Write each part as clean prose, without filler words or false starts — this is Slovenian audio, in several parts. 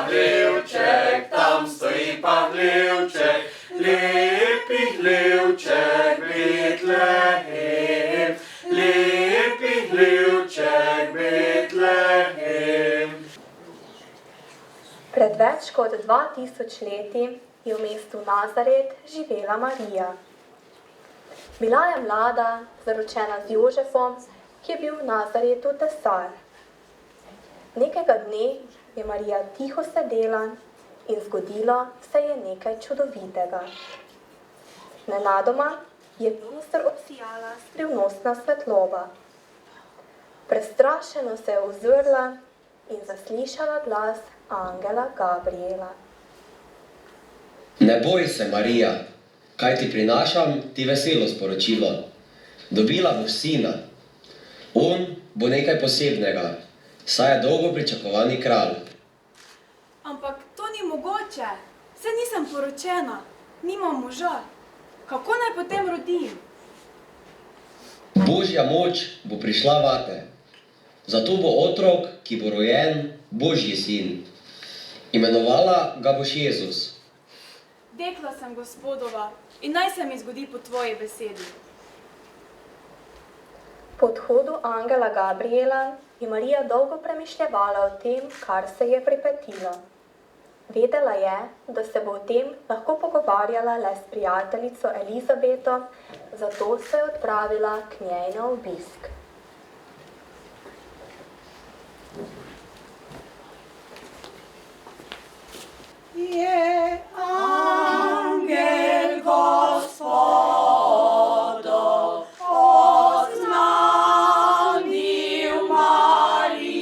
Pavlivček, tam stoji Pavlivček, lepi hlivček, Betlehem, lepi hlivček, Betlehem. Pred več kot 2000 leti je v mestu Nazaret živela Marija. Bila je mlada, zaročena z Jožefom, ki je bil v Nazaretu tesar. Nekega dne je Marija tiho sedela in zgodilo se je nekaj čudovitega. Nenadoma je prostor obsijala skrivnostna svetloba. Prestrašeno se je ozrla in zaslišala glas angela Gabriela. Ne boj se, Marija, kaj ti prinašam ti veselo sporočilo. Dobila boš sina. On bo nekaj posebnega, saj je dolgo pričakovani kralj. Ampak to ni mogoče, saj nisem poročena, nimam moža. Kako naj potem rodim? Božja moč bo prišla vate. Zato bo otrok, ki bo rojen, Božji sin. Imenovala ga boš Jezus. Dekla sem Gospodova in naj se mi zgodi po tvoji besedi. Po odhodu angela Gabriela je Marija dolgo premišljevala o tem, kar se je pripetilo. Vedela je, da se bo o tem lahko pogovarjala le s prijateljico Elizabeto, zato se je odpravila k njej na obisk. Je angel Gospodov oznanil Mariji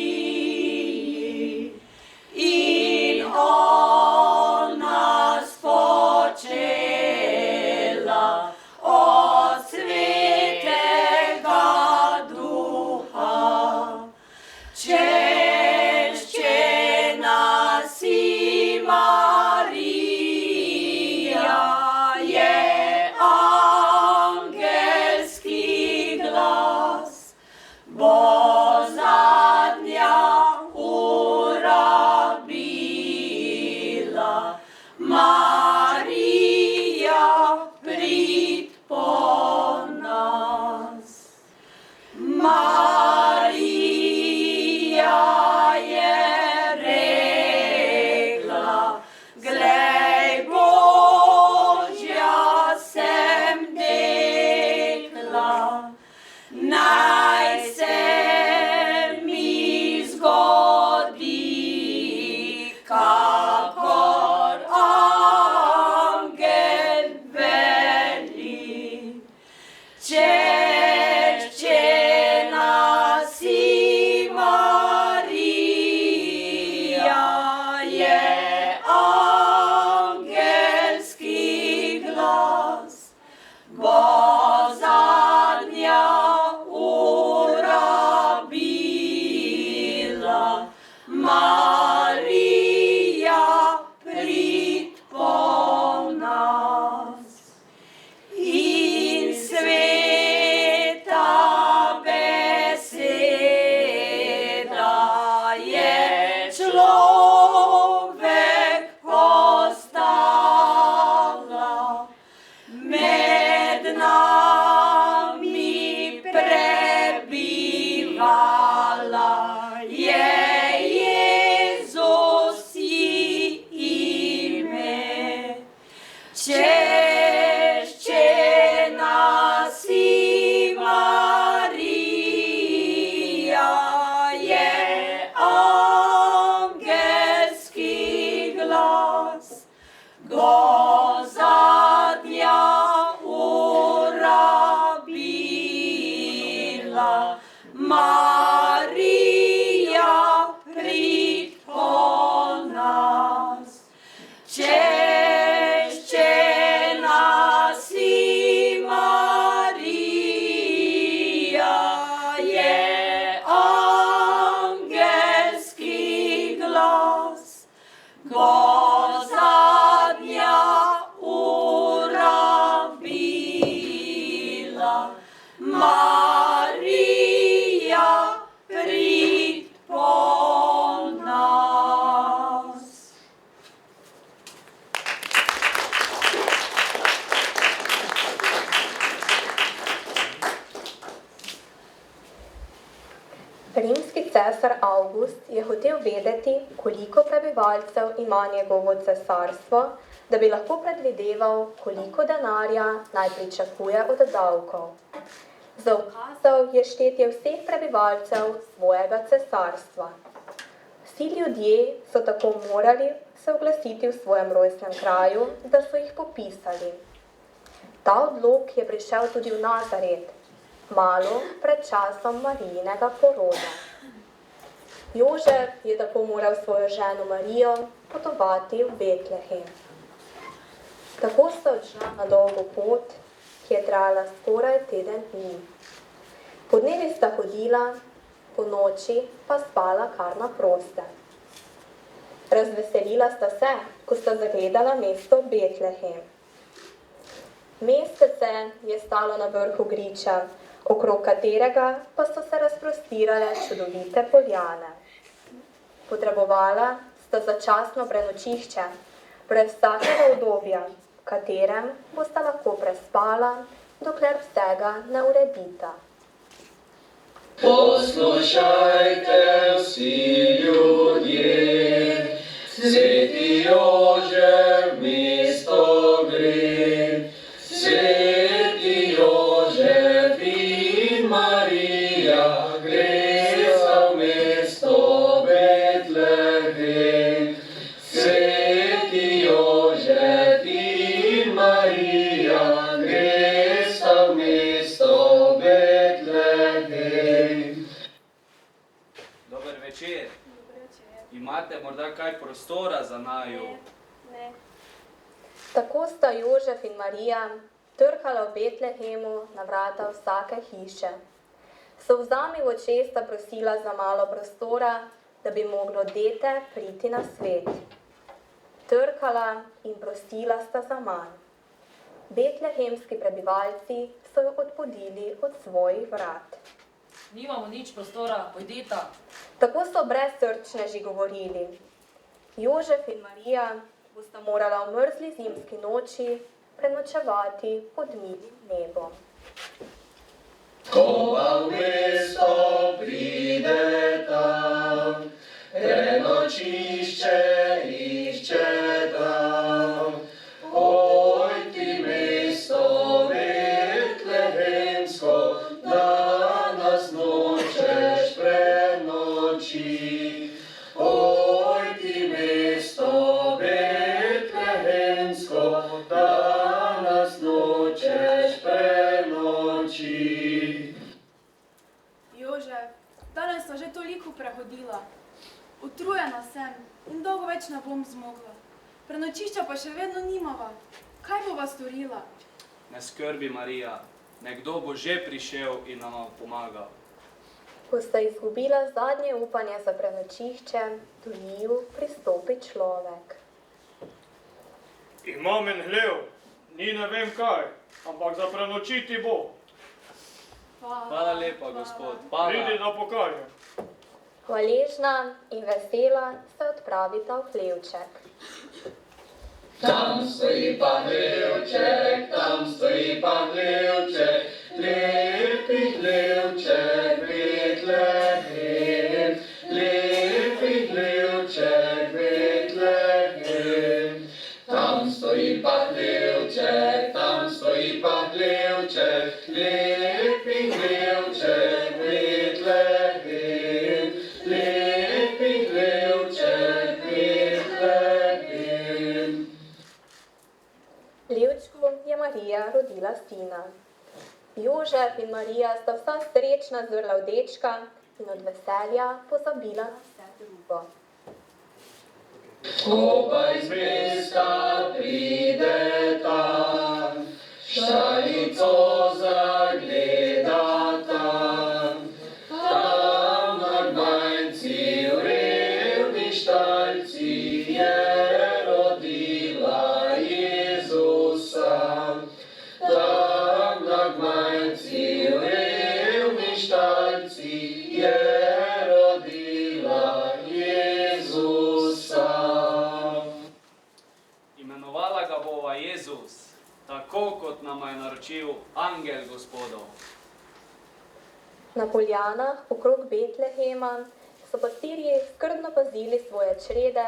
in ona spočela od Svetega Duha. Češčena si Marija, je angelski glas, bo zadnja ura bila. Marija, prid po nas. Marija je rekla, glej, Božja sem dekla, naj se mi zgodi, kakor angel veli. Češčena si Marija, je angelski glas, bo zadnja ura bila. Marija, prid po nas. In sveta beseda je človek postala, med nami prebivala, je Jezus ji ime. Češčena si Marija, je angelski glas, bo zadnja ura bila. Marija, prid po nas. Češčena si Marija, je angelski glas, bo zadnja ura bila. Marija, prid po nas. Cesar Avgust je hotel vedeti, koliko prebivalcev ima njegovo cesarstvo, da bi lahko predvideval, koliko denarja naj pričakuje od davkov. Zaukazal je štetje vseh prebivalcev svojega cesarstva. Vsi ljudje so tako morali se oglasiti v svojem rojstnem kraju, da so jih popisali. Ta odlok je prišel tudi v Nazaret, malo pred časom Marijinega poroda. Jožef je tako moral svojo ženo Marijo potovati v Betlehem. Tako sta odšla na dolgo pot, ki je trajala skoraj teden dni. Podnevi sta hodila, po noči pa spala kar na prostem. Razveselila sta se, ko sta zagledala mesto Betlehem. Mestece je stalo na vrhu griča, okrog katerega pa so se razprostirale čudovite poljane. Potrebovala sta začasno prenočišče, brez vsakega udobja, v katerem bosta lahko prespala, dokler vsega ne uredita. Poslušajte vsi ljudje, sveti Jožef v mesto gre. Sveti Jožef in Marija gresta v mesto Betlehem. Sveti Jožef in Marija gresta v mesto Betlehem. Dober večer. Imate morda kaj prostora za naju? Ne. Tako sta Jožef in Marija trkala v Betlehemu na vrata vsake hiše. Solzami v očeh sta prosila za malo prostora, da bi moglo dete priti na svet. Trkala in prosila sta za manj. Betlehemski prebivalci so jo odpodili od svojih vrat. Nimamo nič prostora, pojdita. Tako so brezsrčneži govorili. Jožef in Marija bosta morala v mrzli zimski noči prenočevati pod milim nebom. Ko pa v mesto prideta, prenočišče iščeta. Oj, ti mesto betlehemsko, danes nočeš prenoči. Oj, ti mesto betlehemsko, danes nočeš prenoči. Jožef, danes sta že toliko prehodila. Utrujena sem in dolgo več ne bom zmogla. Prenočišča pa še vedno nimava. Kaj bova storila? Ne skrbi, Marija. Nekdo bo že prišel in nam pomagal. Ko sta izgubila zadnje upanje za prenočišče, do njiju pristopi človek. Imam en hlev, ni ne vem kaj, ampak za prenočiti bo. Hvala lepa, gospod. Hvala. Pridi, da pokažem. Hvaležna in vesela se odpravita v hlevček. Tam stoji pa hlevček, lepi hlevček, Betlehem. Lepi hlevček, Betlehem. Tam stoji pa hlevček, lepi hlevček, Betlehem. Lepi hlevček, Betlehem. Levčku je Marija rodila sina. Jožef in Marija sta vsa srečna zrla v dečka in od veselja pozabila na vse drugo. Ko pa iz mesta prideta, šalico zagledata. Tam nad majnci v revni štalci je rodila Jezusa. Tam nad majnci v revni štalci je rodila Jezusa. Imenovala ga bova Jezus, tako kot nama je naročil angel Gospodov. Na poljanah okrog Betlehema so pastirji skrbno pazili svoje črede,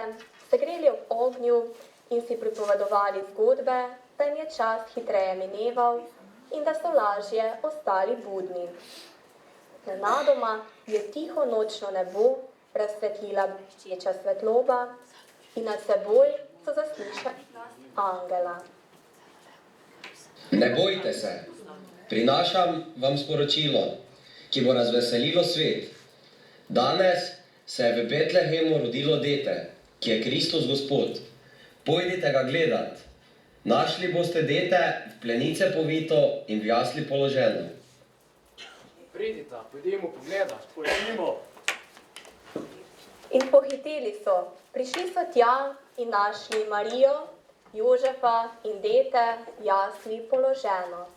se greli ob ognju in si pripovedovali zgodbe, da jim je čas hitreje mineval in da so lažje ostali budni. Nenadoma je tiho nočno nebo razsvetlila bleščeča svetloba in nad seboj so zaslišali glas angela. Ne bojte se, prinašam vam sporočilo, ki bo razveselilo svet. Danes se je v Betlehemu rodilo dete, ki je Kristus Gospod. Pojdite ga gledat. Našli boste dete v plenice povito in v jasli položeno. Pridita, pojdimo pogledat. Pojdimo. In pohiteli so, prišli so tja in našli Marijo, Jožefa in dete v jasli položeno.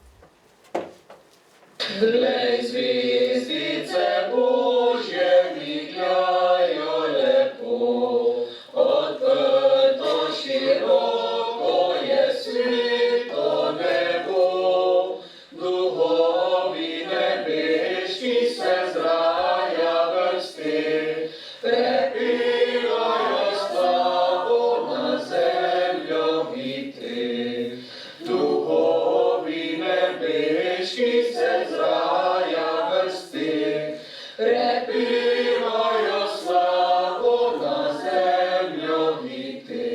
Glej, zvezdice Božje migljajo lepo, odprto široko je sveto nebo, duhovi nebeški se zraja vrste, prepevajo slavo na zemljo vite. Duhovi nebeški se zraja vrste, prepevajo slavo na zemljo vite.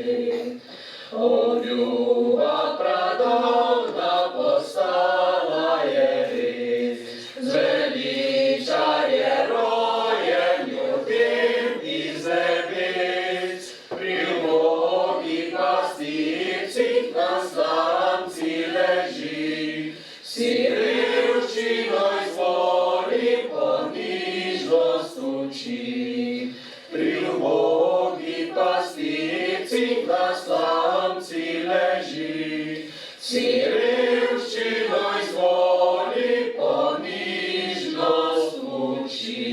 O ljubav pradavna postala je res, zveličar je rojen ljudem iz nebes. Pri ubogih pastircih na slamci leži, si revščino izvoli, ponižnost uči. Pri ubogih pastircih na slamci leži, si revščino izvoli, ponižnost uči.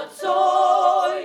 Nocoj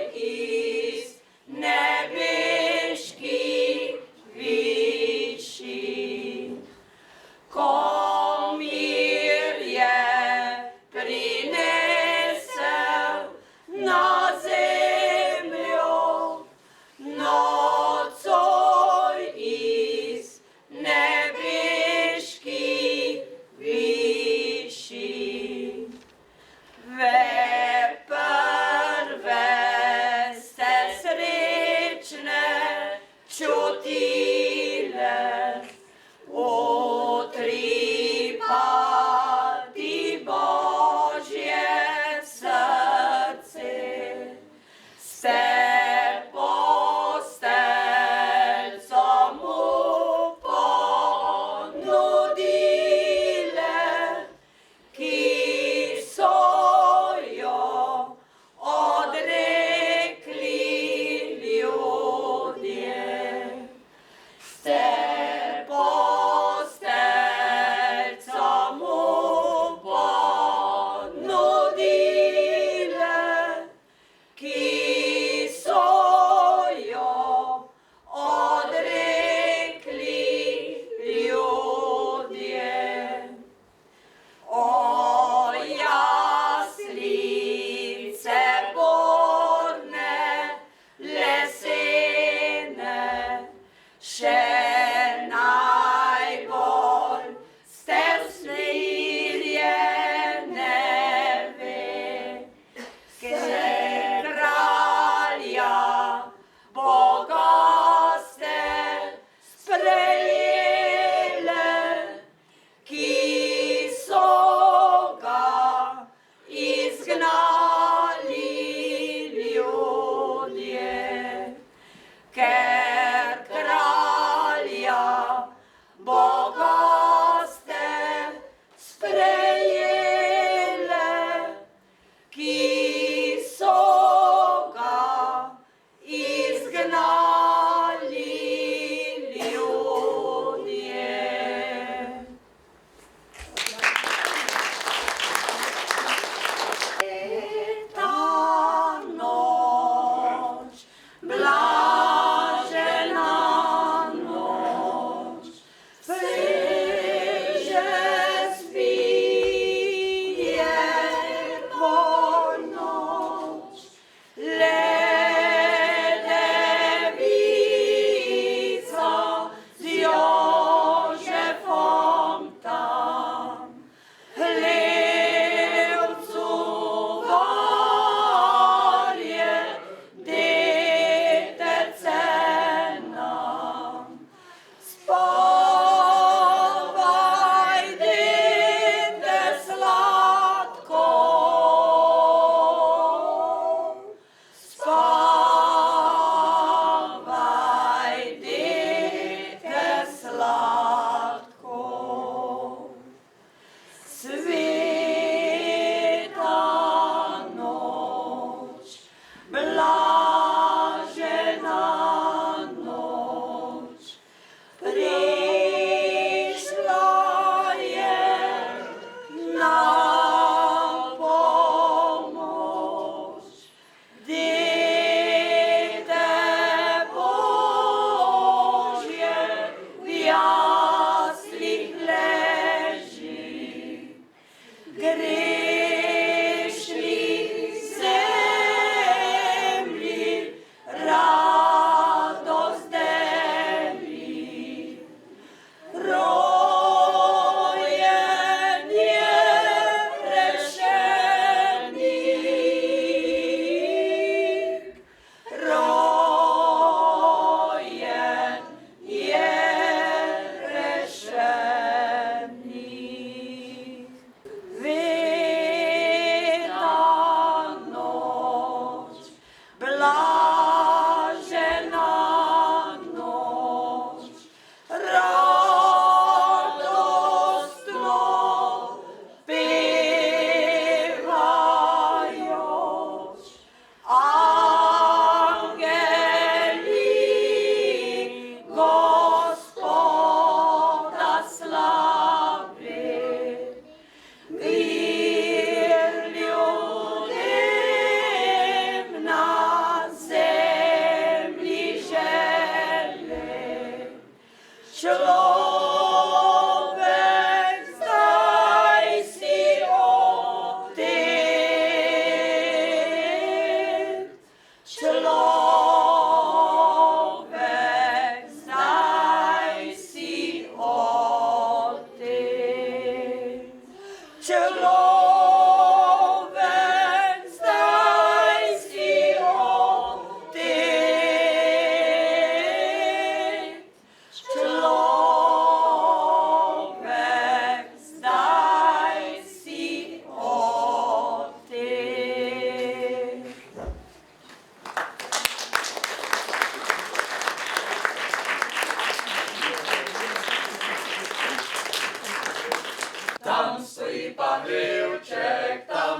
Там стоїть пан Гривчек, там